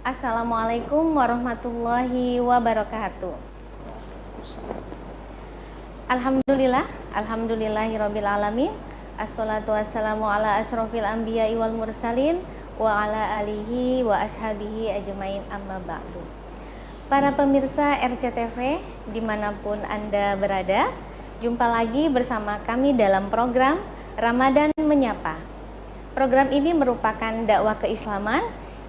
Assalamualaikum warahmatullahi wabarakatuh. Alhamdulillah, alhamdulillahirabbil alamin. Assalatu wassalamu ala asyrofil anbiya'i wal mursalin wa ala alihi wa ashabihi ajmain, amma ba'du. Para pemirsa RCTV dimanapun Anda berada, jumpa lagi bersama kami dalam program Ramadan Menyapa. Program ini merupakan dakwah keislaman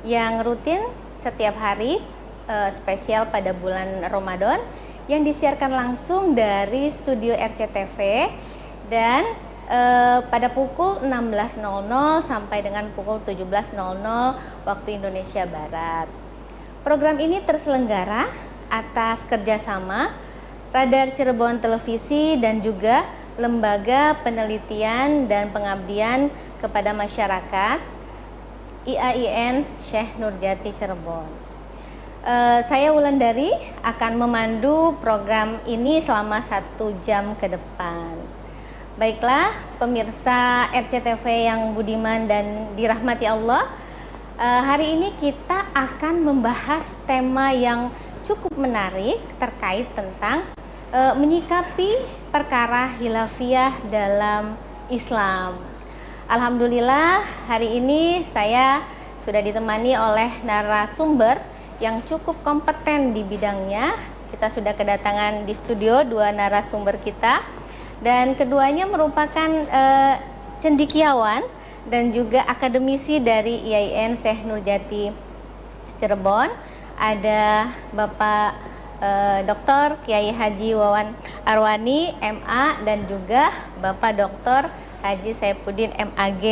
yang rutin setiap hari, spesial pada bulan Ramadan, yang disiarkan langsung dari studio RCTV dan pada pukul 16.00 sampai dengan pukul 17.00 waktu Indonesia Barat. Program ini terselenggara atas kerjasama Radar Cirebon Televisi dan juga Lembaga Penelitian dan Pengabdian kepada Masyarakat IAIN Syekh Nurjati Cirebon. Saya Wulandari akan memandu program ini selama 1 jam ke depan. Baiklah pemirsa RCTV yang budiman dan dirahmati Allah, hari ini kita akan membahas tema yang cukup menarik terkait tentang menyikapi perkara khilafiyah dalam Islam. Alhamdulillah hari ini saya sudah ditemani oleh narasumber yang cukup kompeten di bidangnya. Kita sudah kedatangan di studio 2 narasumber kita, dan keduanya merupakan cendekiawan dan juga akademisi dari IAIN Syekh Nurjati Cirebon. Ada Bapak Dr. Kiai Haji Wawan Arwani MA dan juga Bapak Dr. Haji Saifuddin MAG.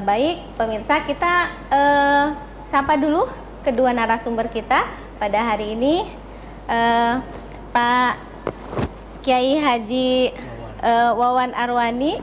Baik pemirsa, kita sapa dulu kedua narasumber kita pada hari ini. Pak Kiai Haji Wawan Arwani,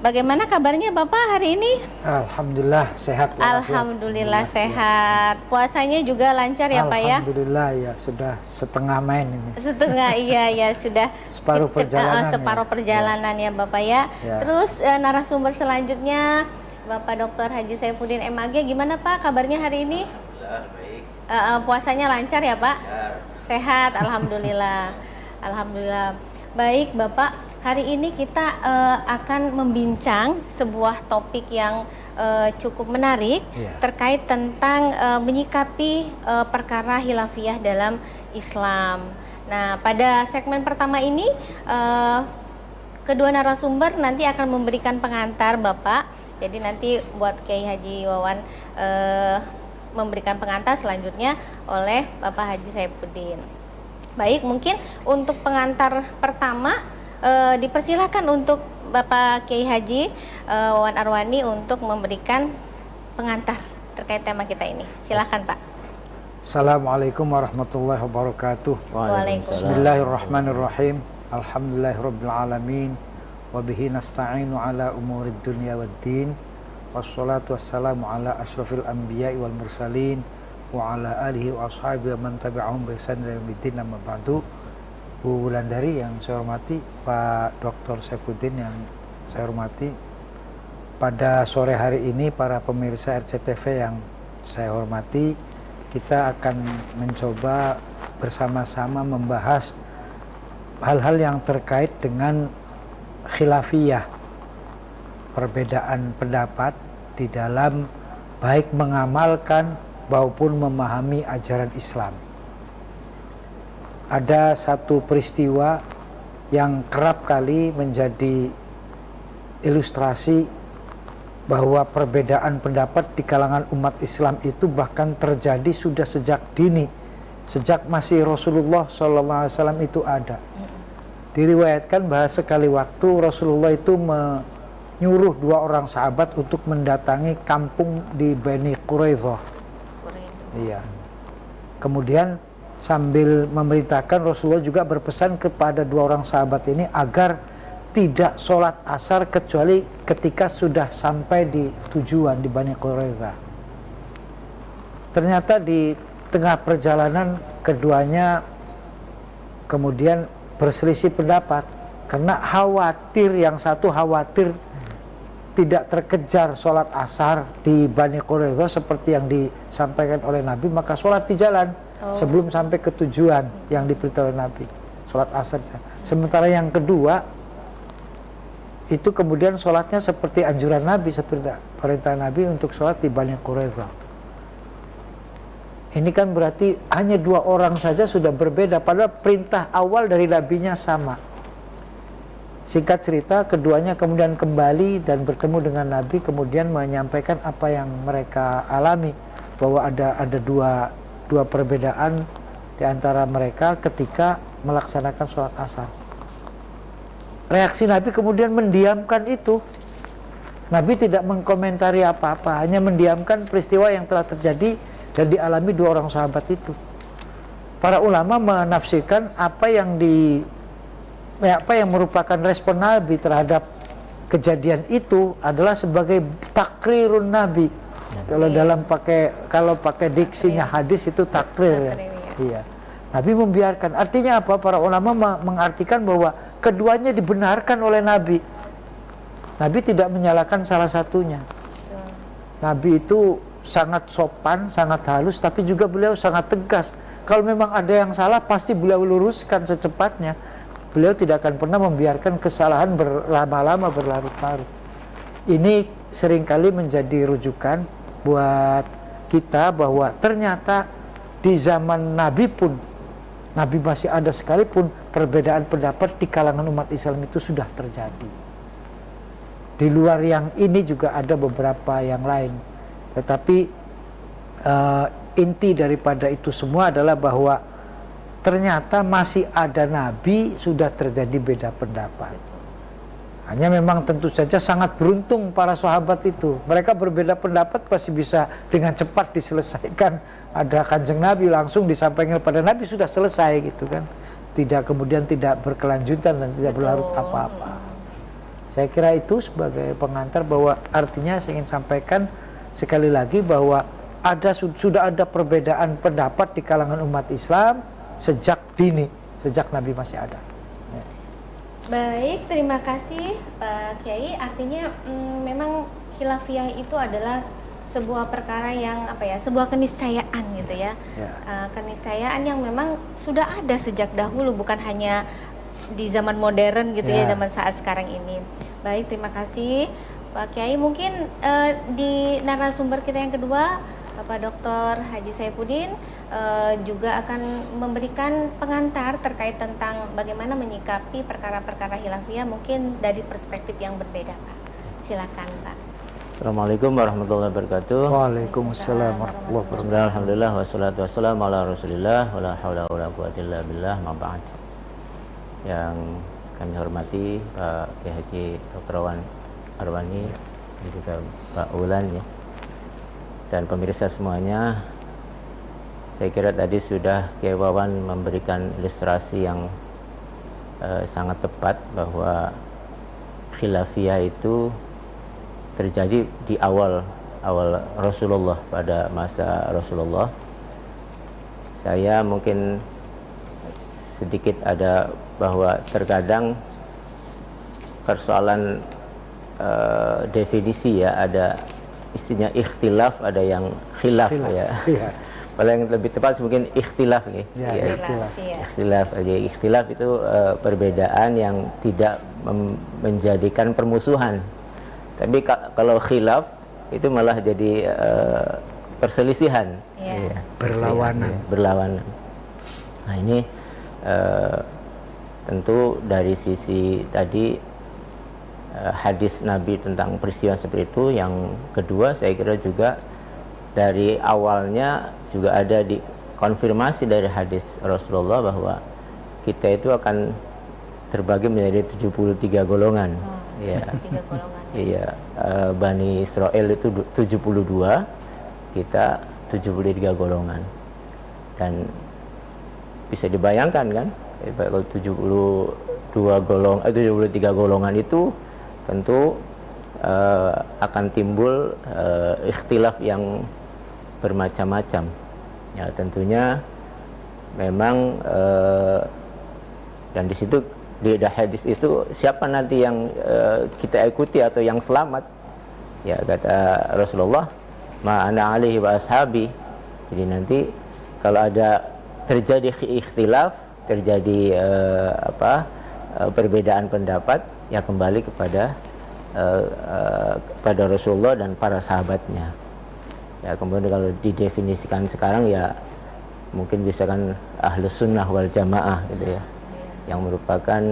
bagaimana kabarnya Bapak hari ini? Alhamdulillah sehat. Alhamdulillah sehat. Puasanya juga lancar ya Pak ya? Alhamdulillah ya, sudah setengah main ini. Setengah iya sudah separuh perjalanan. Separuh perjalanan ya Bapak ya. Terus narasumber selanjutnya Bapak Dr. Haji Saifuddin MAG, gimana Pak kabarnya hari ini? Alhamdulillah baik. Puasanya lancar ya Pak? Lancar. Sehat, alhamdulillah. Alhamdulillah. Baik Bapak, hari ini kita akan membincang sebuah topik yang cukup menarik terkait tentang menyikapi perkara khilafiyah dalam Islam. Nah, pada segmen pertama ini kedua narasumber nanti akan memberikan pengantar Bapak. Jadi nanti buat Kiai Haji Wawan memberikan pengantar, selanjutnya oleh Bapak Haji Saifuddin. Baik, mungkin untuk pengantar pertama dipersilakan untuk Bapak Kiai Haji Wawan Arwani untuk memberikan pengantar terkait tema kita ini. Silakan Pak. Assalamualaikum warahmatullahi wabarakatuh. Waalaikumsalam. Bismillahirrahmanirrahim. Alhamdulillahirabbil alamin. Wa bihi nasta'inu ala umurid dunya waddin. Wassalatu wassalamu ala asyrafil anbiya'i wal mursalin wa ala alihi wa ashabihi wa man tabi'ahum bi ihsan ila yaumiddin, amma ba'du. Bu Wulandari yang saya hormati, Pak Dr. Saifuddin yang saya hormati, pada sore hari ini para pemirsa RCTV yang saya hormati, kita akan mencoba bersama-sama membahas hal-hal yang terkait dengan khilafiyah, perbedaan pendapat di dalam baik mengamalkan maupun memahami ajaran Islam. Ada satu peristiwa yang kerap kali menjadi ilustrasi bahwa perbedaan pendapat di kalangan umat Islam itu bahkan terjadi sudah sejak dini, sejak masih Rasulullah SAW itu ada. Diriwayatkan bahwa sekali waktu Rasulullah itu menyuruh 2 orang sahabat untuk mendatangi kampung di Bani Quraidah. Iya. Kemudian sambil memerintahkan, Rasulullah juga berpesan kepada 2 orang sahabat ini agar tidak sholat asar kecuali ketika sudah sampai di tujuan di Bani Quraidah. Ternyata di tengah perjalanan keduanya kemudian berselisih pendapat karena khawatir, yang satu khawatir tidak terkejar sholat asar di Bani Quraidah seperti yang disampaikan oleh Nabi, maka sholat di jalan sebelum sampai ke tujuan yang diberitahu oleh Nabi, sholat asar. Sementara yang kedua itu kemudian sholatnya seperti anjuran Nabi, seperti perintah Nabi untuk sholat di Bani Quraidah. Ini kan berarti hanya 2 orang saja sudah berbeda, padahal perintah awal dari Nabinya sama. Singkat cerita, keduanya kemudian kembali dan bertemu dengan Nabi, kemudian menyampaikan apa yang mereka alami, bahwa ada dua perbedaan di antara mereka ketika melaksanakan sholat asar. Reaksi Nabi kemudian mendiamkan itu. Nabi tidak mengkomentari apa-apa, hanya mendiamkan peristiwa yang telah terjadi dan dialami 2 orang sahabat itu. Para ulama menafsirkan apa yang merupakan respon Nabi terhadap kejadian itu adalah sebagai takrirun Nabi. Kalau pakai diksinya hadis itu takrir ya. Iya. Nabi membiarkan. Artinya apa? Para ulama mengartikan bahwa keduanya dibenarkan oleh Nabi. Nabi tidak menyalahkan salah satunya. Nabi itu sangat sopan, sangat halus, tapi juga beliau sangat tegas. Kalau memang ada yang salah, pasti beliau luruskan secepatnya. Beliau tidak akan pernah membiarkan kesalahan berlama-lama, berlarut-larut. Ini seringkali menjadi rujukan buat kita bahwa ternyata di zaman Nabi pun, Nabi masih ada sekalipun, perbedaan pendapat di kalangan umat Islam itu sudah terjadi. Di luar yang ini juga ada beberapa yang lain. Tetapi inti daripada itu semua adalah bahwa ternyata masih ada Nabi sudah terjadi beda pendapat. Hanya memang tentu saja sangat beruntung para sahabat itu. Mereka berbeda pendapat pasti bisa dengan cepat diselesaikan. Ada Kanjeng Nabi langsung disampaikan kepada Nabi, sudah selesai gitu kan. Tidak kemudian tidak berkelanjutan dan tidak berlarut apa-apa. Saya kira itu sebagai pengantar bahwa artinya saya ingin sampaikan sekali lagi bahwa sudah ada perbedaan pendapat di kalangan umat Islam sejak dini, sejak Nabi masih ada. Ya. Baik, terima kasih Pak Kiai. Artinya memang khilafiyah itu adalah sebuah perkara yang sebuah keniscayaan gitu ya. Keniscayaan yang memang sudah ada sejak dahulu, bukan hanya di zaman modern gitu ya, zaman saat sekarang ini. Baik, terima kasih Pak Kiai. Mungkin di narasumber kita yang kedua, Bapak Dr. Haji Saifuddin juga akan memberikan pengantar terkait tentang bagaimana menyikapi perkara-perkara khilafiyah mungkin dari perspektif yang berbeda, Pak. Silakan, Pak. Assalamualaikum warahmatullahi wabarakatuh. Waalaikumsalam warahmatullahi wabarakatuh. Alhamdulillah wassalatu wassalamu ala Rasulillah wala haula wala quwwata illa billah, ma ba'd. Yang kami hormati Pak Haji Dr. Arwani dan juga Pak Ulan ya. Dan pemirsa semuanya, saya kira tadi sudah Kiai Wawan memberikan ilustrasi yang sangat tepat bahwa khilafiyah itu terjadi di awal Rasulullah, pada masa Rasulullah. Saya mungkin sedikit ada bahwa terkadang persoalan definisi ya, ada istilahnya ikhtilaf, ada yang khilaf ya. Iya. Kalau yang lebih tepat mungkin ikhtilaf nih. Ya, ikhtilaf itu perbedaan yang tidak menjadikan permusuhan. Tapi kalau khilaf itu malah jadi perselisihan. Ya. Berlawanan. Nah, ini tentu dari sisi tadi hadis Nabi tentang peristiwa seperti itu. Yang kedua, saya kira juga dari awalnya juga ada dikonfirmasi dari hadis Rasulullah bahwa kita itu akan terbagi menjadi 73 golongan. Ya. 73 golongan. Iya, Bani Israel itu 72, kita 73 golongan. Dan bisa dibayangkan kan, kalau 73 golongan itu tentu akan timbul ikhtilaf yang bermacam-macam. Ya, tentunya memang dan di situ di hadis itu siapa nanti yang kita ikuti atau yang selamat, Ya kata Rasulullah, ma ana alaihi wa ashabi. Jadi nanti kalau ada terjadi ikhtilaf, terjadi perbedaan pendapat, ya kembali kepada pada Rasulullah dan para sahabatnya. Ya kemudian kalau didefinisikan sekarang ya mungkin bisa kan ahlus sunnah wal jamaah gitu ya, yang merupakan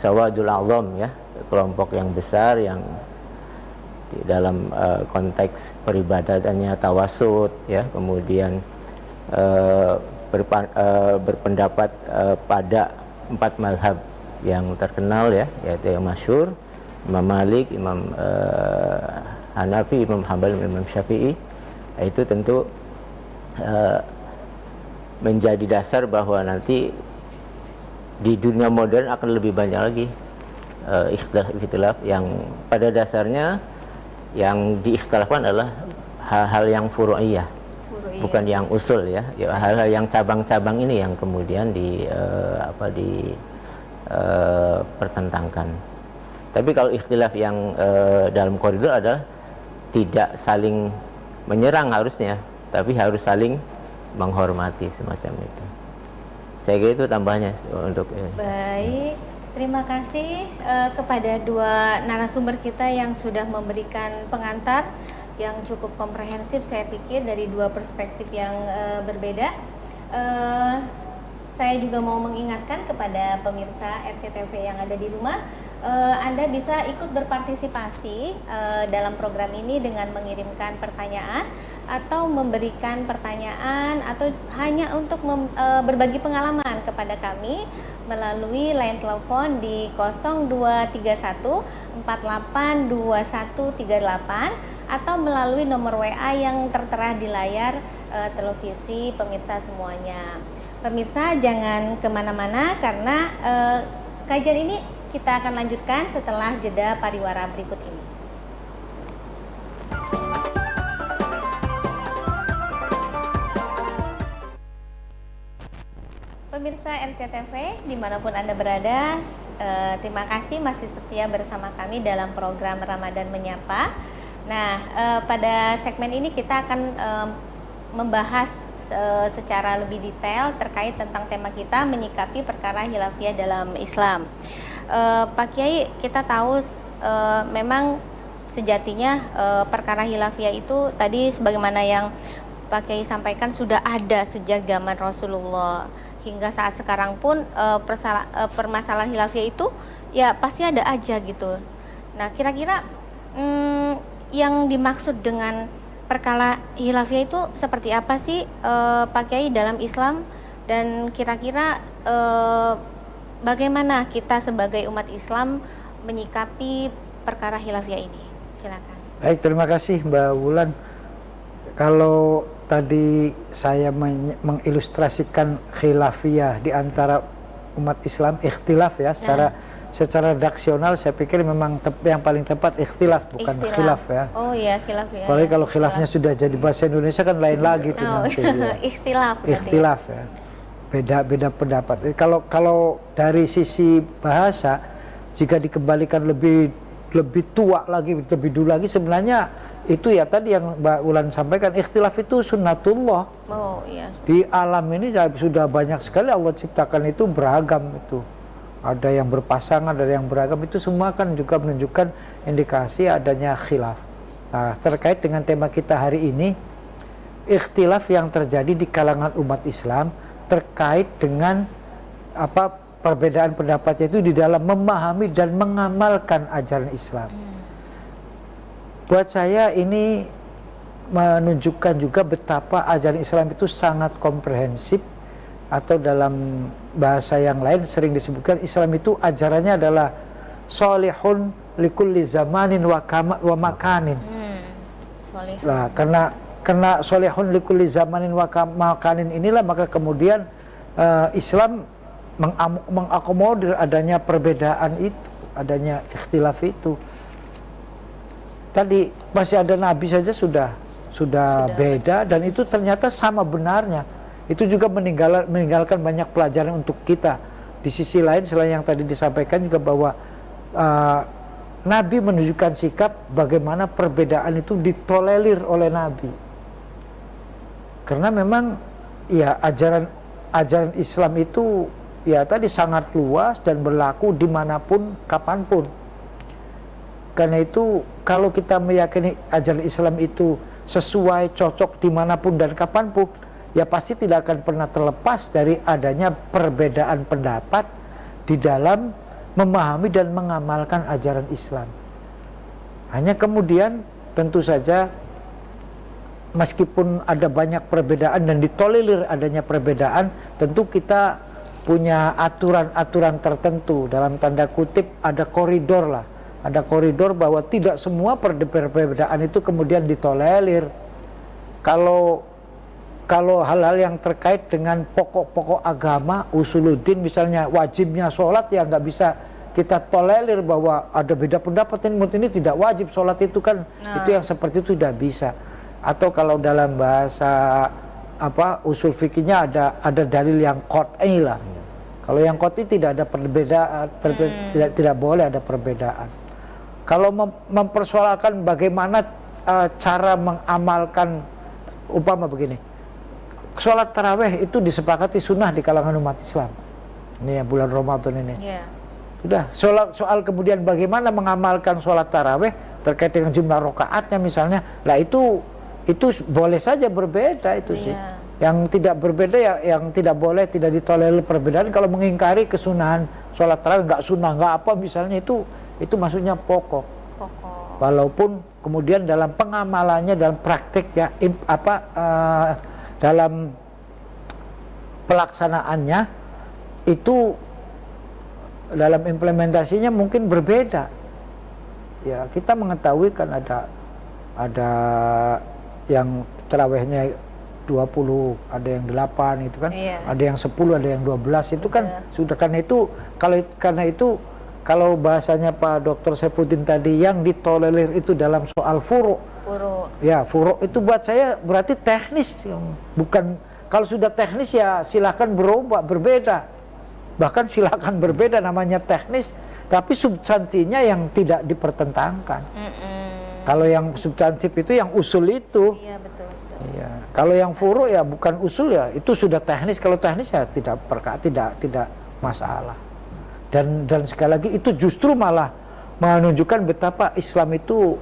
sawadul azam ya, kelompok yang besar yang di dalam konteks peribadatannya tawasud ya, kemudian berpendapat pada 4 mazhab yang terkenal ya, yaitu yang masyhur, Imam Malik, Imam Hanafi, Imam Hambal, Imam Syafi'i. Itu tentu menjadi dasar bahwa nanti di dunia modern akan lebih banyak lagi ikhtilaf yang pada dasarnya yang diikhtilafkan adalah hal-hal yang furu'iyah, bukan yang usul ya. Hal-hal yang cabang-cabang ini yang kemudian pertentangkan. Tapi kalau ikhtilaf yang dalam koridor adalah tidak saling menyerang harusnya, tapi harus saling menghormati semacam itu. Saya kira itu tambahnya untuk Baik, terima kasih kepada dua narasumber kita yang sudah memberikan pengantar yang cukup komprehensif, saya pikir dari dua perspektif yang berbeda. Saya juga mau mengingatkan kepada pemirsa RCTV yang ada di rumah, Anda bisa ikut berpartisipasi dalam program ini dengan mengirimkan pertanyaan atau memberikan pertanyaan atau hanya untuk berbagi pengalaman kepada kami melalui line telepon di 0231 482138 atau melalui nomor WA yang tertera di layar televisi pemirsa semuanya. Pemirsa jangan kemana-mana karena kajian ini kita akan lanjutkan setelah jeda pariwara berikut ini. Pemirsa RCTV dimanapun Anda berada, terima kasih masih setia bersama kami dalam program Ramadan Menyapa. Nah, pada segmen ini kita akan membahas secara lebih detail terkait tentang tema kita, menyikapi perkara khilafiyah dalam Islam. Pak Kiai, kita tahu memang sejatinya perkara khilafiyah itu tadi sebagaimana yang Pak Kiai sampaikan sudah ada sejak zaman Rasulullah hingga saat sekarang pun permasalahan khilafiyah itu ya pasti ada aja gitu. Nah, kira-kira yang dimaksud dengan perkara khilafiyah itu seperti apa sih Pak Kiai dalam Islam, dan kira-kira bagaimana kita sebagai umat Islam menyikapi perkara khilafiyah ini? Silakan. Baik, terima kasih Mbak Wulan. Kalau tadi saya mengilustrasikan khilafiyah di antara umat Islam, ikhtilaf ya, secara redaksional saya pikir memang yang paling tepat ikhtilaf, bukan khilaf ya. Oh iya, khilaf ya. Apalagi kalau khilafnya sudah jadi bahasa Indonesia kan lain lagi tuh nanti. Ya. Ikhtilaf ya. Beda pendapat. Kalau dari sisi bahasa, jika dikembalikan lebih tua lagi, lebih dulu lagi, sebenarnya itu ya tadi yang Mbak Wulan sampaikan, ikhtilaf itu sunnatullah. Oh iya. Di alam ini sudah banyak sekali Allah ciptakan itu beragam itu. Ada yang berpasangan, ada yang beragam, itu semua kan juga menunjukkan indikasi adanya khilaf. Nah, terkait dengan tema kita hari ini, ikhtilaf yang terjadi di kalangan umat Islam terkait dengan perbedaan pendapatnya itu di dalam memahami dan mengamalkan ajaran Islam. Buat saya ini menunjukkan juga betapa ajaran Islam itu sangat komprehensif, atau dalam bahasa yang lain sering disebutkan Islam itu ajarannya adalah solihun likulli zamanin wa makanin. Nah, karena solihun likulli zamanin wa makanin inilah maka kemudian Islam mengakomodir adanya perbedaan itu, adanya ikhtilaf itu. Tadi masih ada nabi saja sudah beda, dan itu ternyata sama benarnya. Itu juga meninggalkan banyak pelajaran untuk kita. Di sisi lain, selain yang tadi disampaikan juga bahwa Nabi menunjukkan sikap bagaimana perbedaan itu ditolerir oleh Nabi. Karena memang ya ajaran Islam itu ya tadi sangat luas dan berlaku dimanapun, kapanpun. Karena itu kalau kita meyakini ajaran Islam itu sesuai, cocok dimanapun dan kapanpun, ya pasti tidak akan pernah terlepas dari adanya perbedaan pendapat di dalam memahami dan mengamalkan ajaran Islam. Hanya kemudian tentu saja meskipun ada banyak perbedaan dan ditolerir adanya perbedaan, tentu kita punya aturan-aturan tertentu, dalam tanda kutip ada koridor lah. Ada koridor bahwa tidak semua perbedaan itu kemudian ditolerir. Kalau hal-hal yang terkait dengan pokok-pokok agama, usuluddin misalnya wajibnya sholat, ya nggak bisa kita tolerir bahwa ada beda pendapat ini tidak wajib sholat itu kan, itu yang seperti itu tidak bisa. Atau kalau dalam bahasa usul fikihnya ada dalil yang qat'i lah. Kalau yang qat'i tidak ada perbedaan, tidak boleh ada perbedaan. Kalau mempersoalkan bagaimana cara mengamalkan, umpama begini, sholat taraweh itu disepakati sunnah di kalangan umat Islam. Ini ya bulan Ramadan ini. Sudah, soal kemudian bagaimana mengamalkan sholat taraweh terkait dengan jumlah rakaatnya misalnya, lah itu boleh saja berbeda itu sih. Yang tidak berbeda ya, yang tidak boleh, tidak ditolerir perbedaan. Kalau mengingkari kesunahan sholat tarawih, nggak sunnah, nggak apa misalnya, itu maksudnya pokok. Walaupun kemudian dalam pengamalannya, dalam praktiknya, dalam pelaksanaannya itu dalam implementasinya mungkin berbeda. Ya kita mengetahui kan ada yang tarawihnya 20, ada yang 8 itu kan, ada yang 10, ada yang 12 itu kan sudah. Karena itu kalau bahasanya Pak Dr. Saifuddin tadi yang ditolerir itu dalam soal furu'. Ya, furu' itu buat saya berarti teknis, bukan, kalau sudah teknis ya silakan berubah, berbeda. Bahkan silakan berbeda, namanya teknis, tapi substansinya yang tidak dipertentangkan. Kalau yang substansif itu yang usul itu. Iya, betul. Iya. Kalau yang furu' ya bukan usul, ya itu sudah teknis. Kalau teknis ya tidak masalah. Dan sekali lagi itu justru malah menunjukkan betapa Islam itu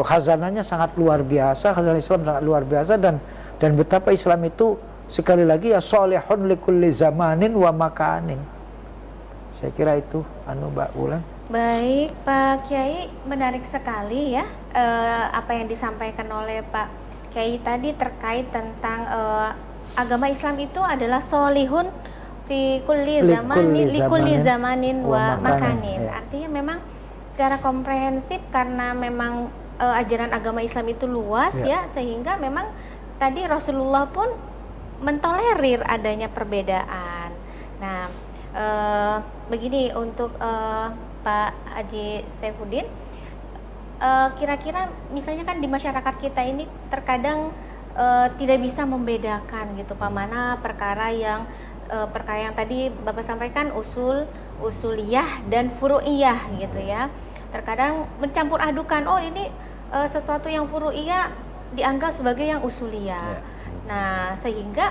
khazanahnya sangat luar biasa, khazanah Islam sangat luar biasa, dan betapa Islam itu sekali lagi ya sholihun likulli zamanin wa makanin. Saya kira itu Mbak Wulan. Baik Pak Kiai, menarik sekali ya apa yang disampaikan oleh Pak Kiai tadi terkait tentang agama Islam itu adalah sholihun fi kulli zamanin, likulli zamanin wa makanin. Artinya memang secara komprehensif, karena memang ajaran agama Islam itu luas ya, sehingga memang tadi Rasulullah pun mentolerir adanya perbedaan. Nah, begini untuk Pak Haji Saifuddin, kira-kira misalnya kan di masyarakat kita ini terkadang tidak bisa membedakan gitu Pak, mana perkara yang tadi Bapak sampaikan usuliyah dan furu'iyah gitu ya. Terkadang mencampur adukan, oh ini sesuatu yang furu'iyah dianggap sebagai yang usuliyah. Nah, sehingga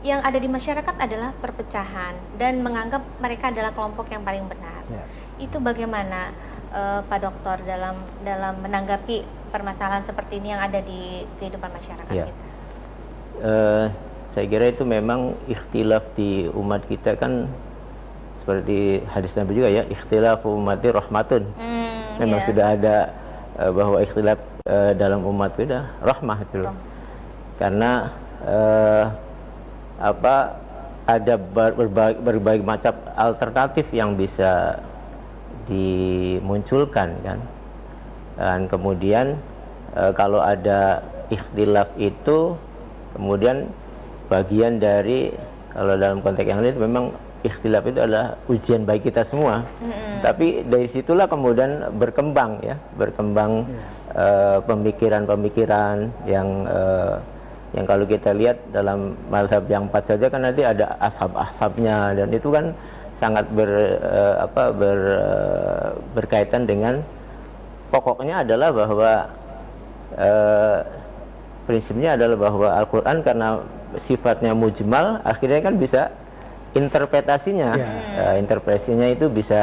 yang ada di masyarakat adalah perpecahan dan menganggap mereka adalah kelompok yang paling benar. Itu bagaimana Pak Dokter dalam menanggapi permasalahan seperti ini yang ada di kehidupan masyarakat kita? Saya kira itu memang ikhtilaf di umat kita kan seperti hadis Nabi juga ya, ikhtilaf umati rahmatun. Memang sudah ada bahwa ikhtilaf dalam umat itu sudah rahmah itu. Karena ada berbagai macam alternatif yang bisa dimunculkan kan. Dan kemudian kalau ada ikhtilaf itu kemudian bagian dari, kalau dalam konteks yang lain memang ikhtilaf itu adalah ujian bagi kita semua. Tapi dari situlah kemudian berkembang pemikiran-pemikiran yang kalau kita lihat dalam mazhab yang 4 saja kan nanti ada ashab-ashabnya, dan itu kan sangat berkaitan dengan pokoknya adalah bahwa prinsipnya adalah bahwa Al-Quran karena sifatnya mujmal, akhirnya kan bisa interpretasinya, interpretasinya itu bisa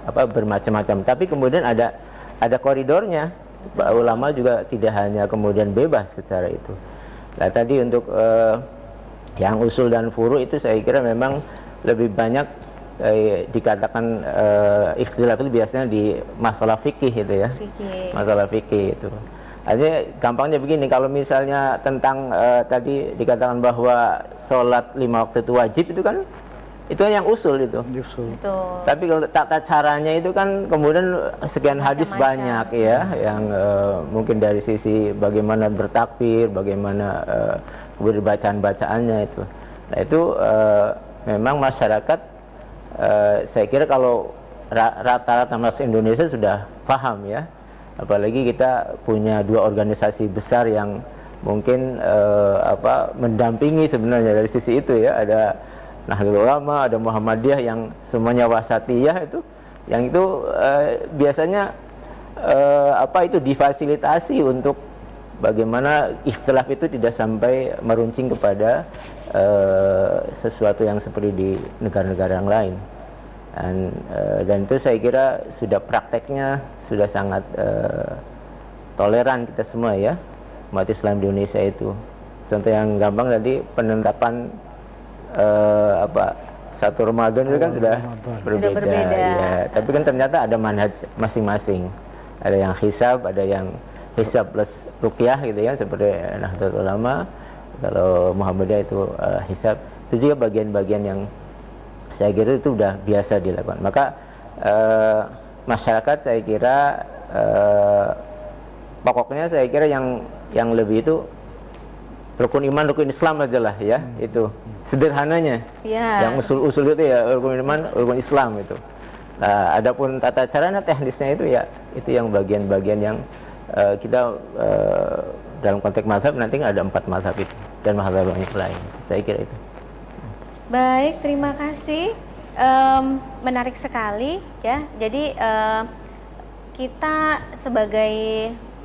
bermacam-macam. Tapi kemudian ada koridornya. Ulama juga tidak hanya kemudian bebas secara itu. Nah tadi untuk yang usul dan furu itu saya kira memang lebih banyak dikatakan ikhtilaf itu biasanya di masalah fikih itu ya, masalah fikih itu. Artinya gampangnya begini, kalau misalnya tentang tadi dikatakan bahwa sholat 5 waktu itu wajib, itu kan itu yang usul itu. Tapi kalau tata caranya itu kan kemudian sekian hadis banyak ya, yang mungkin dari sisi bagaimana bertakbir, bagaimana kemudian bacaan-bacaannya itu. Nah itu memang masyarakat saya kira kalau rata-rata masyarakat Indonesia sudah paham ya. Apalagi kita punya 2 organisasi besar yang mungkin mendampingi sebenarnya dari sisi itu ya. Ada Nahdlatul Ulama, ada Muhammadiyah yang semuanya wasatiyah itu, yang itu biasanya itu difasilitasi untuk bagaimana ikhtilaf itu tidak sampai meruncing kepada sesuatu yang seperti di negara-negara yang lain. Dan itu saya kira sudah prakteknya sudah sangat toleran kita semua ya, umat Islam di Indonesia itu. Contoh yang gampang tadi penetapan 1 Ramadan itu kan sudah berbeda. Ya. Tapi kan ternyata ada manhaj masing-masing. Ada yang hisab, ada yang hisab plus ruqyah gitu ya, seperti Nahdlatul Ulama. Kalau Muhammadiyah itu hisab. Itu juga bagian-bagian yang saya kira itu sudah biasa dilakukan. Maka masyarakat saya kira pokoknya saya kira yang lebih itu rukun iman, rukun Islam aja lah ya, itu sederhananya. Yang usul-usul itu ya rukun iman, rukun Islam itu. Nah, adapun tata caranya, teknisnya itu ya itu yang bagian-bagian yang kita dalam konteks mazhab nanti ada 4 mazhab itu dan mazhab yang lain. Saya kira itu. Baik, terima kasih. Menarik sekali ya. Jadi kita sebagai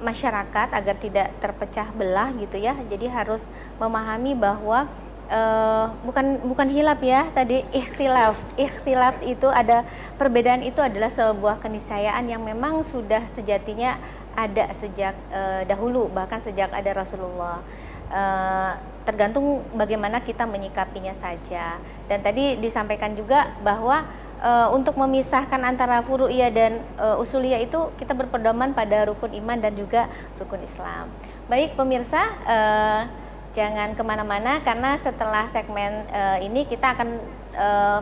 masyarakat agar tidak terpecah belah gitu ya, jadi harus memahami bahwa bukan hilaf ya, tadi ikhtilaf itu ada perbedaan, itu adalah sebuah keniscayaan yang memang sudah sejatinya ada sejak dahulu, bahkan sejak ada Rasulullah. Tergantung bagaimana kita menyikapinya saja. Dan tadi disampaikan juga bahwa untuk memisahkan antara furu'iyah dan usuliyah itu kita berpedoman pada rukun iman dan juga rukun Islam. Baik pemirsa, jangan kemana-mana karena setelah segmen ini kita akan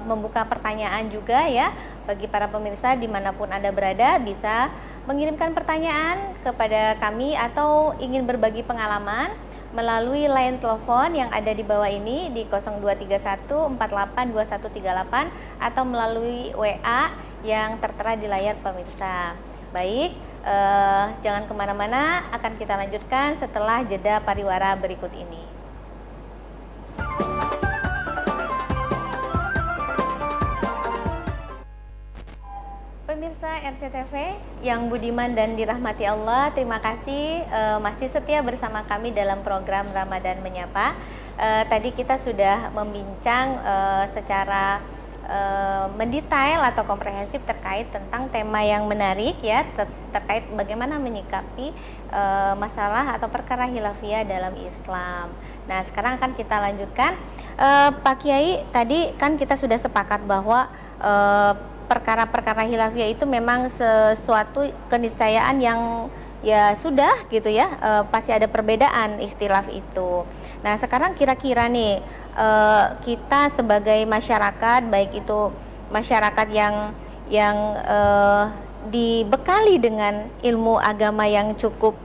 membuka pertanyaan juga ya. Bagi para pemirsa dimanapun Anda berada bisa mengirimkan pertanyaan kepada kami atau ingin berbagi pengalaman melalui line telepon yang ada di bawah ini di 0231 482138 atau melalui WA yang tertera di layar pemirsa. Baik, jangan kemana-mana, akan kita lanjutkan setelah jeda pariwara berikut ini. Pemirsa RCTV yang budiman dan dirahmati Allah, terima kasih masih setia bersama kami dalam program Ramadan Menyapa. Tadi kita sudah membincang secara mendetail atau komprehensif terkait tentang tema yang menarik ya, terkait bagaimana menyikapi masalah atau perkara khilafiyah dalam Islam. Nah, sekarang akan kita lanjutkan. Pak Kiai, tadi kan kita sudah sepakat bahwa perkara-perkara khilafiyah itu memang sesuatu keniscayaan yang ya sudah gitu ya, pasti ada perbedaan ikhtilaf itu. Nah sekarang kira-kira nih kita sebagai masyarakat, baik itu masyarakat yang dibekali dengan ilmu agama yang cukup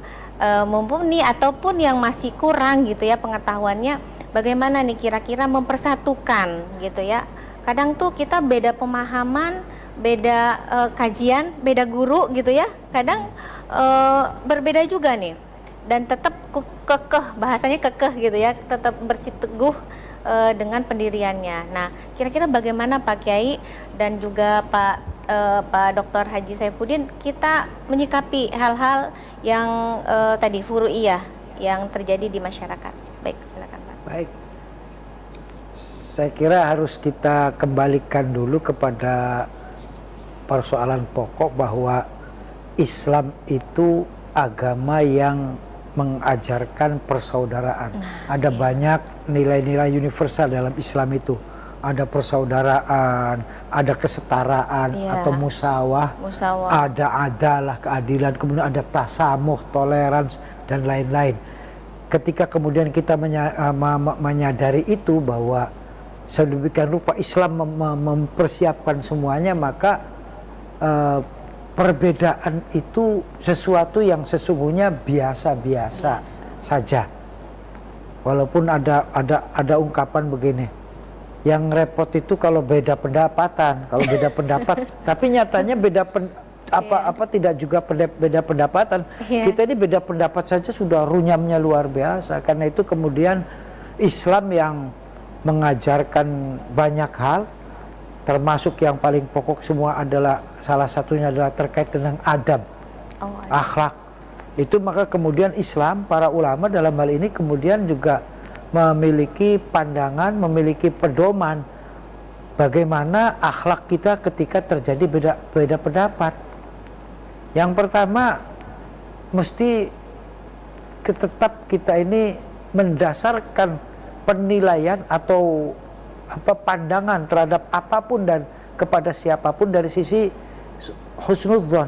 mumpuni ataupun yang masih kurang gitu ya pengetahuannya, bagaimana nih kira-kira mempersatukan gitu ya. Kadang tuh kita beda pemahaman, beda kajian, beda guru gitu ya. Kadang berbeda juga nih. Dan tetap kekeh, bahasanya kekeh gitu ya, tetap bersiteguh dengan pendiriannya. Nah, kira-kira bagaimana Pak Kiai dan juga Pak Pak Dr. Haji Saifuddin, kita menyikapi hal-hal yang tadi furu'iyah yang terjadi di masyarakat. Baik, silakan Pak. Baik. Saya kira harus kita kembalikan dulu kepada persoalan pokok bahwa Islam itu agama yang mengajarkan persaudaraan. Ada banyak nilai-nilai universal dalam Islam itu. Ada persaudaraan, ada kesetaraan atau musawah, ada adalah keadilan, kemudian ada tasamuh, toleransi dan lain-lain. Ketika kemudian kita menyadari itu bahwa sedemikian rupa Islam mempersiapkan semuanya, maka perbedaan itu sesuatu yang sesungguhnya biasa-biasa saja. Walaupun ada ungkapan begini, yang repot itu kalau beda pendapatan, kalau beda pendapat, tapi nyatanya tidak juga beda pendapatan. Kita ini beda pendapat saja sudah runyamnya luar biasa. Karena itu kemudian Islam yang mengajarkan banyak hal, termasuk yang paling pokok semua adalah salah satunya adalah terkait dengan adab, akhlak. Itu maka kemudian Islam, para ulama dalam hal ini kemudian juga memiliki pandangan, memiliki pedoman bagaimana akhlak kita ketika terjadi beda pendapat. Yang pertama, mesti tetap kita ini mendasarkan penilaian atau pandangan terhadap apapun dan kepada siapapun dari sisi husnudzon.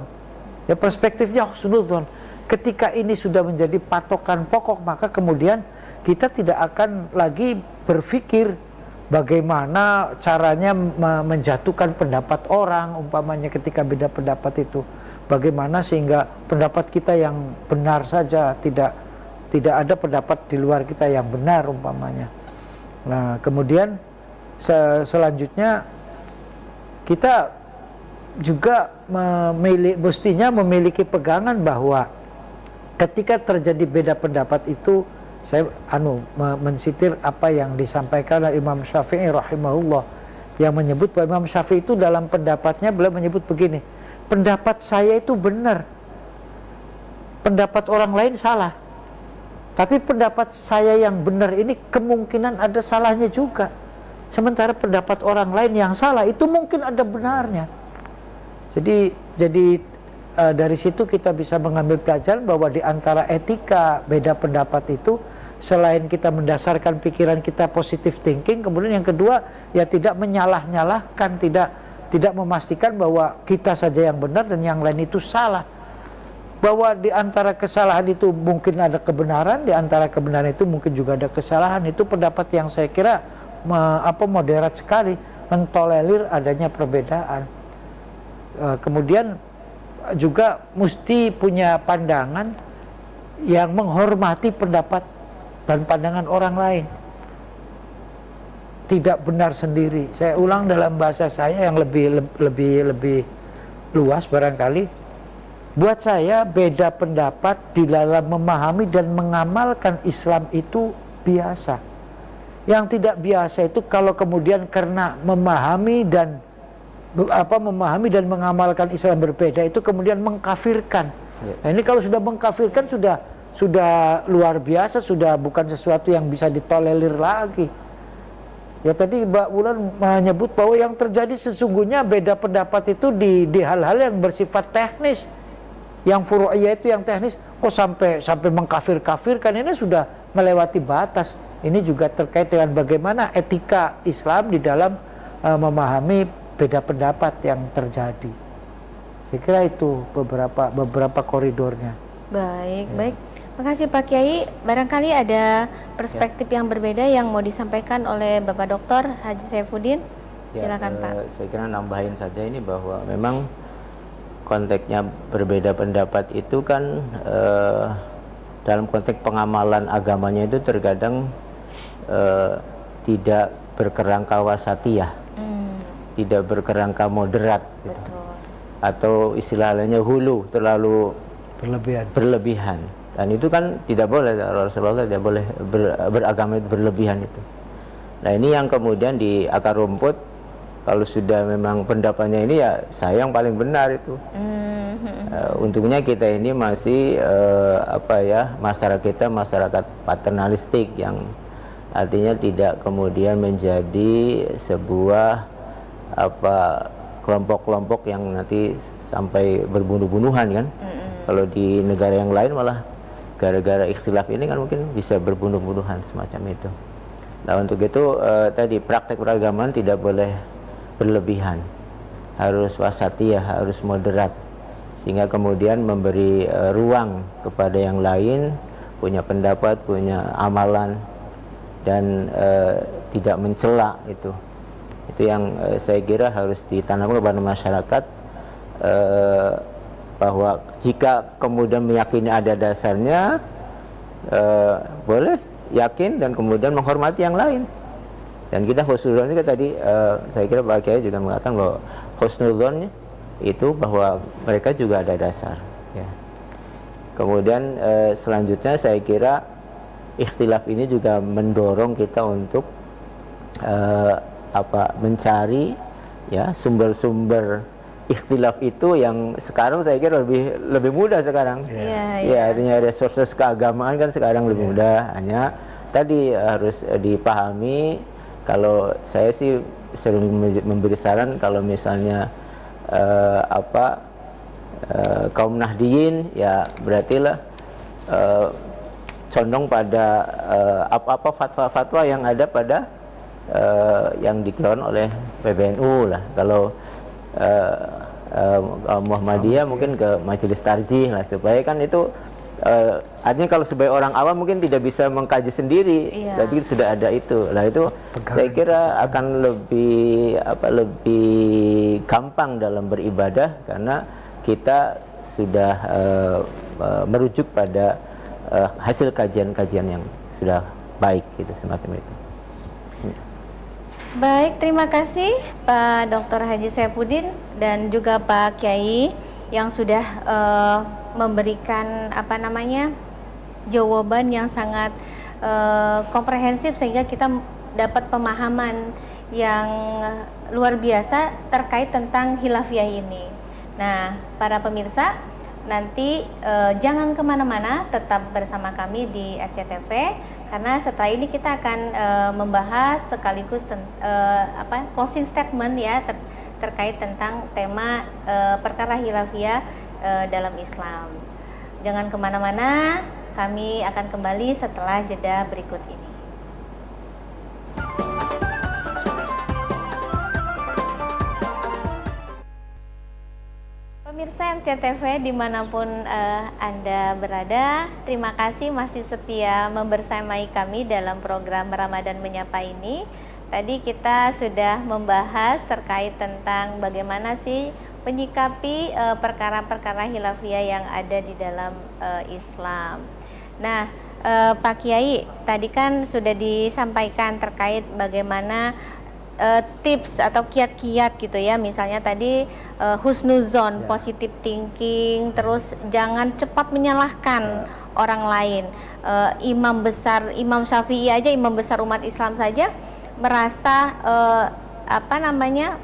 Ya, perspektifnya husnudzon. Ketika ini sudah menjadi patokan pokok, maka kemudian kita tidak akan lagi berpikir bagaimana caranya menjatuhkan pendapat orang, umpamanya ketika beda pendapat itu. Bagaimana sehingga pendapat kita yang benar saja, tidak ada pendapat di luar kita yang benar, umpamanya. Nah, kemudian selanjutnya kita juga mestinya memiliki pegangan bahwa ketika terjadi beda pendapat itu, saya mensitir apa yang disampaikan oleh Imam Syafi'i rahimahullah, yang menyebut bahwa Imam Syafi'i itu dalam pendapatnya beliau menyebut begini, pendapat saya itu benar, pendapat orang lain salah, tapi pendapat saya yang benar ini kemungkinan ada salahnya juga, sementara pendapat orang lain yang salah itu mungkin ada benarnya. Jadi dari situ kita bisa mengambil pelajaran bahwa di antara etika beda pendapat itu, selain kita mendasarkan pikiran kita positive thinking, kemudian yang kedua ya tidak menyalah-nyalahkan, tidak memastikan bahwa kita saja yang benar dan yang lain itu salah. Bahwa di antara kesalahan itu mungkin ada kebenaran, di antara kebenaran itu mungkin juga ada kesalahan. Itu pendapat yang saya kira moderat sekali, mentolerir adanya perbedaan. Kemudian juga mesti punya pandangan yang menghormati pendapat dan pandangan orang lain, tidak benar sendiri. Saya ulang dalam bahasa saya yang lebih luas barangkali. Buat saya beda pendapat di dalam memahami dan mengamalkan Islam itu biasa. Yang tidak biasa itu kalau kemudian karena memahami dan mengamalkan Islam berbeda itu kemudian mengkafirkan. Nah, ini kalau sudah mengkafirkan sudah luar biasa, sudah bukan sesuatu yang bisa ditolerir lagi. Ya, tadi Mbak Wulan menyebut bahwa yang terjadi sesungguhnya beda pendapat itu di hal-hal yang bersifat teknis. Yang furu'iyah itu yang teknis, kok sampai mengkafir-kafirkan, ini sudah melewati batas. Ini juga terkait dengan bagaimana etika Islam di dalam memahami beda pendapat yang terjadi. Saya kira itu beberapa koridornya. Baik. Makasih Pak Kiai. Barangkali ada perspektif yang berbeda yang mau disampaikan oleh Bapak Dr. Haji Saifuddin. Silakan Pak. Saya kira nambahin saja ini bahwa memang konteksnya berbeda pendapat itu kan dalam konteks pengamalan agamanya itu terkadang tidak berkerangka wasatiyah, tidak berkerangka moderat, gitu. Atau istilah lainnya hulu, terlalu berlebihan. Dan itu kan tidak boleh, Rasulullah tidak boleh beragama itu berlebihan itu. Nah, ini yang kemudian di akar rumput kalau sudah memang pendapatnya ini ya saya yang paling benar itu. Untungnya kita ini masih masyarakat kita masyarakat paternalistik yang artinya tidak kemudian menjadi sebuah kelompok-kelompok yang nanti sampai berbunuh-bunuhan kan. Kalau di negara yang lain malah gara-gara ikhtilaf ini kan mungkin bisa berbunuh-bunuhan semacam itu. Nah untuk itu tadi praktek peragaman tidak boleh berlebihan, harus wasatiyah, harus moderat, sehingga kemudian memberi ruang kepada yang lain punya pendapat, punya amalan, dan tidak mencela itu yang saya kira harus ditanamkan kepada masyarakat, bahwa jika kemudian meyakini ada dasarnya, boleh yakin dan kemudian menghormati yang lain. Dan kita husnudzon juga tadi saya kira Pak Kiai juga mengatakan bahwa husnudzon itu bahwa mereka juga ada dasar ya. Kemudian selanjutnya saya kira ikhtilaf ini juga mendorong kita untuk mencari ya sumber-sumber ikhtilaf itu yang sekarang saya kira lebih mudah sekarang. Ya, artinya resources keagamaan kan sekarang lebih mudah, hanya tadi harus dipahami. Kalau saya sih sering memberi saran kalau misalnya kaum Nahdiyin ya berartilah condong pada apa-apa fatwa-fatwa yang ada pada yang dikeluarkan oleh PBNU lah. Kalau Muhammadiyah mungkin ke majelis tarjih lah, supaya kan itu artinya kalau sebagai orang awam mungkin tidak bisa mengkaji sendiri, tapi sudah ada itu. Nah itu saya kira akan lebih gampang dalam beribadah karena kita sudah merujuk pada hasil kajian-kajian yang sudah baik gitu, semacam itu. Baik, terima kasih Pak Dr. Haji Saifuddin dan juga Pak Kiai yang sudah memberikan jawaban yang sangat komprehensif sehingga kita dapat pemahaman yang luar biasa terkait tentang khilafiyah ini. Nah, para pemirsa, nanti jangan kemana-mana, tetap bersama kami di RCTV karena setelah ini kita akan membahas sekaligus closing statement ya terkait tentang tema perkara khilafiyah dalam Islam. Jangan kemana-mana, kami akan kembali setelah jeda berikut ini. Pemirsa RCTV dimanapun Anda berada, terima kasih masih setia membersamai kami dalam program Ramadan Menyapa ini. Tadi kita sudah membahas terkait tentang bagaimana sih menyikapi perkara-perkara khilafiyah yang ada di dalam Islam. Nah, Pak Kiai, tadi kan sudah disampaikan terkait bagaimana tips atau kiat-kiat gitu ya, misalnya tadi husnuzon, positive thinking, terus jangan cepat menyalahkan orang lain. Imam besar, Imam Syafi'i aja, imam besar umat Islam saja merasa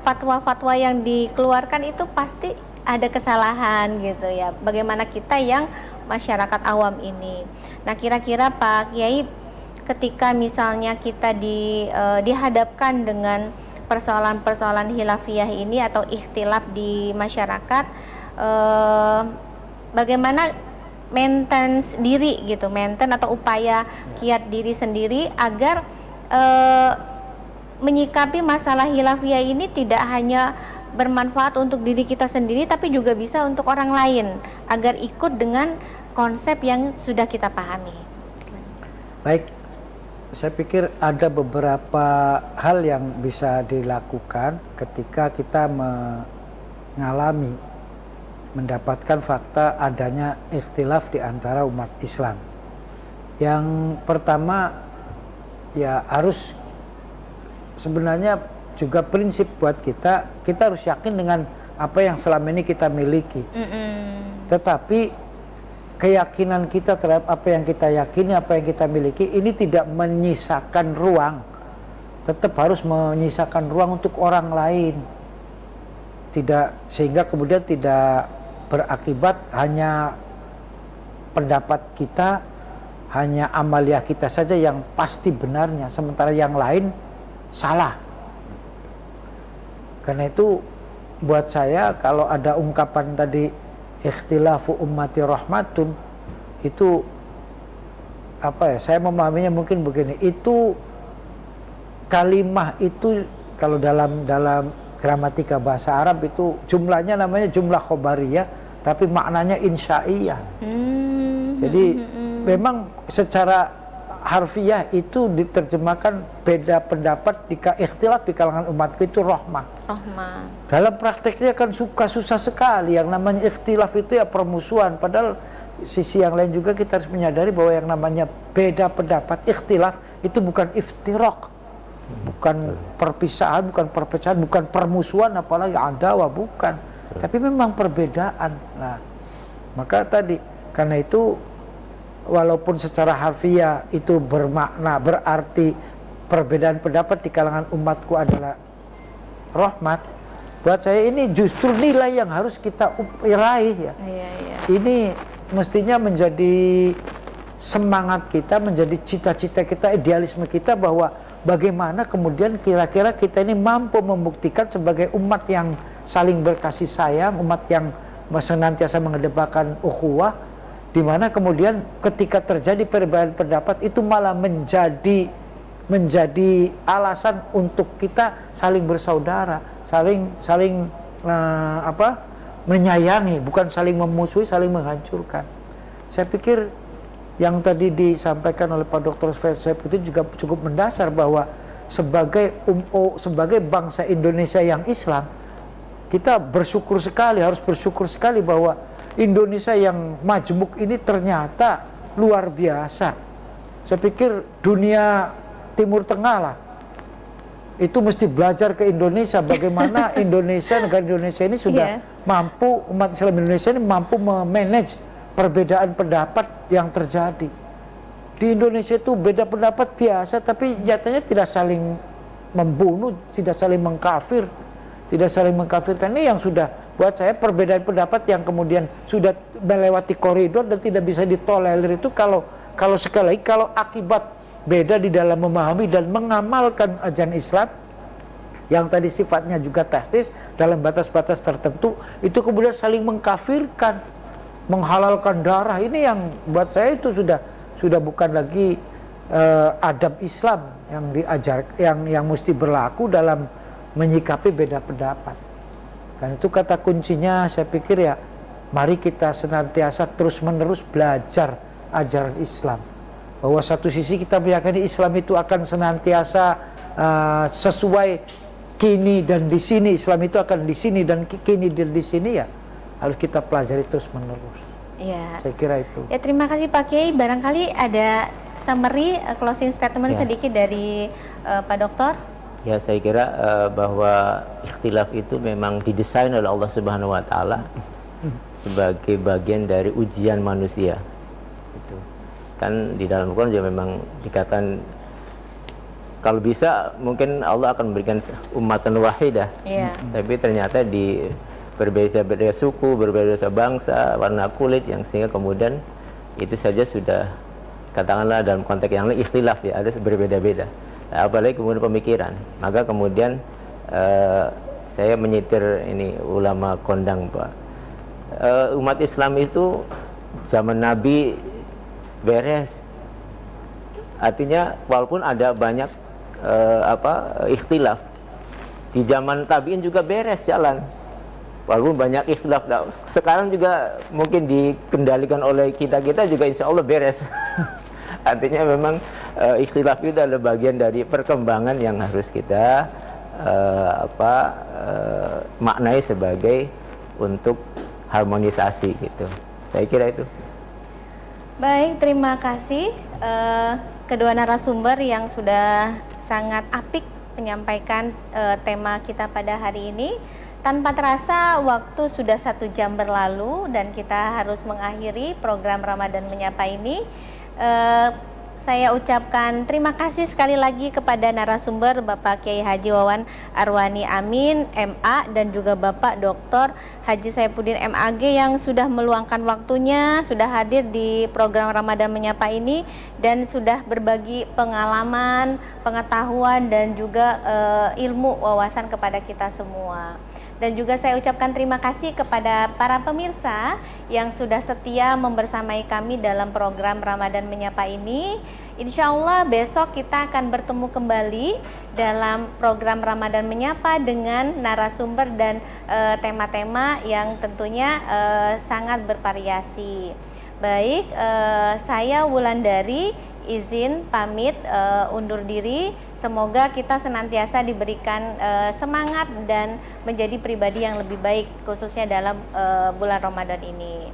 fatwa-fatwa yang dikeluarkan itu pasti ada kesalahan gitu ya. Bagaimana kita yang masyarakat awam ini? Nah, kira-kira Pak Kiai, ketika misalnya kita dihadapkan dengan persoalan-persoalan khilafiyah ini atau ikhtilaf di masyarakat, bagaimana maintain diri gitu, maintain atau upaya kiat diri sendiri agar menyikapi masalah khilafiyah ini tidak hanya bermanfaat untuk diri kita sendiri tapi juga bisa untuk orang lain agar ikut dengan konsep yang sudah kita pahami. Baik, saya pikir ada beberapa hal yang bisa dilakukan ketika kita mendapatkan fakta adanya ikhtilaf di antara umat Islam. Yang pertama ya harus sebenarnya juga prinsip buat kita harus yakin dengan apa yang selama ini kita miliki. Tetapi keyakinan kita terhadap apa yang kita yakini, apa yang kita miliki ini tidak menyisakan ruang tetap harus menyisakan ruang untuk orang lain. Tidak, sehingga kemudian tidak berakibat hanya pendapat kita, hanya amaliah kita saja yang pasti benarnya, sementara yang lain salah. Karena itu buat saya kalau ada ungkapan tadi ikhtilafu ummati rahmatun, itu apa ya, saya memahaminya mungkin begini, itu kalimah itu kalau dalam gramatika bahasa Arab itu jumlahnya namanya jumlah khobariyah, tapi maknanya insya'iyah. Jadi memang secara harfiah itu diterjemahkan beda pendapat, ikhtilaf di kalangan umatku itu rahmah. Dalam prakteknya kan susah sekali, yang namanya ikhtilaf itu ya permusuhan. Padahal sisi yang lain juga kita harus menyadari bahwa yang namanya beda pendapat, ikhtilaf itu bukan iftiraq, bukan perpisahan, bukan perpecahan, bukan permusuhan, apalagi adawa, bukan. Tapi memang perbedaan. Nah, maka tadi karena itu walaupun secara harfiah itu bermakna, berarti perbedaan pendapat di kalangan umatku adalah rahmat, buat saya ini justru nilai yang harus kita raih ya. Ini mestinya menjadi semangat kita, menjadi cita-cita kita, idealisme kita, bahwa bagaimana kemudian kira-kira kita ini mampu membuktikan sebagai umat yang saling berkasih sayang, umat yang senantiasa mengedepankan ukhuwah, di mana kemudian ketika terjadi perbedaan pendapat itu malah menjadi alasan untuk kita saling bersaudara, saling menyayangi, bukan saling memusuhi, saling menghancurkan. Saya pikir yang tadi disampaikan oleh Pak Dr. Saif itu juga cukup mendasar, bahwa sebagai bangsa Indonesia yang Islam, kita bersyukur sekali, harus bersyukur sekali bahwa Indonesia yang majmuk ini ternyata luar biasa. Saya pikir dunia Timur Tengah lah itu mesti belajar ke Indonesia, bagaimana Indonesia, negara Indonesia ini sudah mampu, umat Islam Indonesia ini mampu memanage perbedaan pendapat yang terjadi. Di Indonesia itu beda pendapat biasa, tapi nyatanya tidak saling membunuh, tidak saling mengkafir, tidak saling mengkafirkan. Ini yang sudah buat saya perbedaan pendapat yang kemudian sudah melewati koridor dan tidak bisa ditolerir itu, kalau sekali lagi kalau akibat beda di dalam memahami dan mengamalkan ajaran Islam yang tadi sifatnya juga teknis dalam batas-batas tertentu, itu kemudian saling mengkafirkan, menghalalkan darah. Ini yang buat saya itu sudah bukan lagi adab Islam yang diajar, yang mesti berlaku dalam menyikapi beda pendapat. Kan itu kata kuncinya, saya pikir ya, mari kita senantiasa terus-menerus belajar ajaran Islam. Bahwa satu sisi kita meyakini Islam itu akan senantiasa sesuai kini dan di sini, Islam itu akan di sini dan kini dan di sini, ya harus kita pelajari terus-menerus. Ya. Saya kira itu. Ya, terima kasih Pak Kiai. Barangkali ada summary, closing statement sedikit dari Pak Dokter. Ya, saya kira bahwa ikhtilaf itu memang didesain oleh Allah Subhanahu wa taala sebagai bagian dari ujian manusia. Itu. Kan di dalam Al-Qur'an juga memang dikatakan kalau bisa mungkin Allah akan memberikan ummatan wahidah. Tapi ternyata di berbeda-beda suku, berbeda bangsa, warna kulit, yang sehingga kemudian itu saja sudah katakanlah dalam konteks yang lain ikhtilaf, ya, ada berbeda-beda. Apalagi kemudian pemikiran. Maka kemudian saya menyitir ini ulama kondang, Pak. Umat Islam itu zaman Nabi beres. Artinya walaupun ada banyak ikhtilaf, di zaman tabi'in juga beres jalan. Walaupun banyak ikhtilaf, sekarang juga mungkin dikendalikan oleh kita juga insya Allah beres. Artinya memang ikhtilaf itu adalah bagian dari perkembangan yang harus kita maknai sebagai untuk harmonisasi gitu. Saya kira itu. Baik, terima kasih kedua narasumber yang sudah sangat apik menyampaikan tema kita pada hari ini. Tanpa terasa waktu sudah 1 jam berlalu dan kita harus mengakhiri program Ramadan Menyapa ini. saya ucapkan terima kasih sekali lagi kepada narasumber Bapak Kiai Haji Wawan Arwani Amin, MA, dan juga Bapak Dr. Haji Saifuddin MAG yang sudah meluangkan waktunya, sudah hadir di program Ramadan Menyapa ini dan sudah berbagi pengalaman, pengetahuan, dan juga ilmu wawasan kepada kita semua. Dan juga saya ucapkan terima kasih kepada para pemirsa yang sudah setia membersamai kami dalam program Ramadan Menyapa ini. Insya Allah besok kita akan bertemu kembali dalam program Ramadan Menyapa dengan narasumber dan tema-tema yang tentunya sangat bervariasi. Baik, saya Wulandari izin pamit undur diri. Semoga kita senantiasa diberikan semangat dan menjadi pribadi yang lebih baik khususnya dalam bulan Ramadan ini.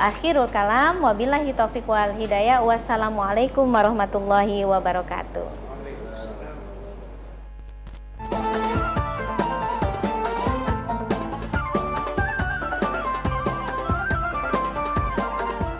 Akhirul kalam, wabillahi taufiq wal hidayah. Wassalamualaikum warahmatullahi wabarakatuh.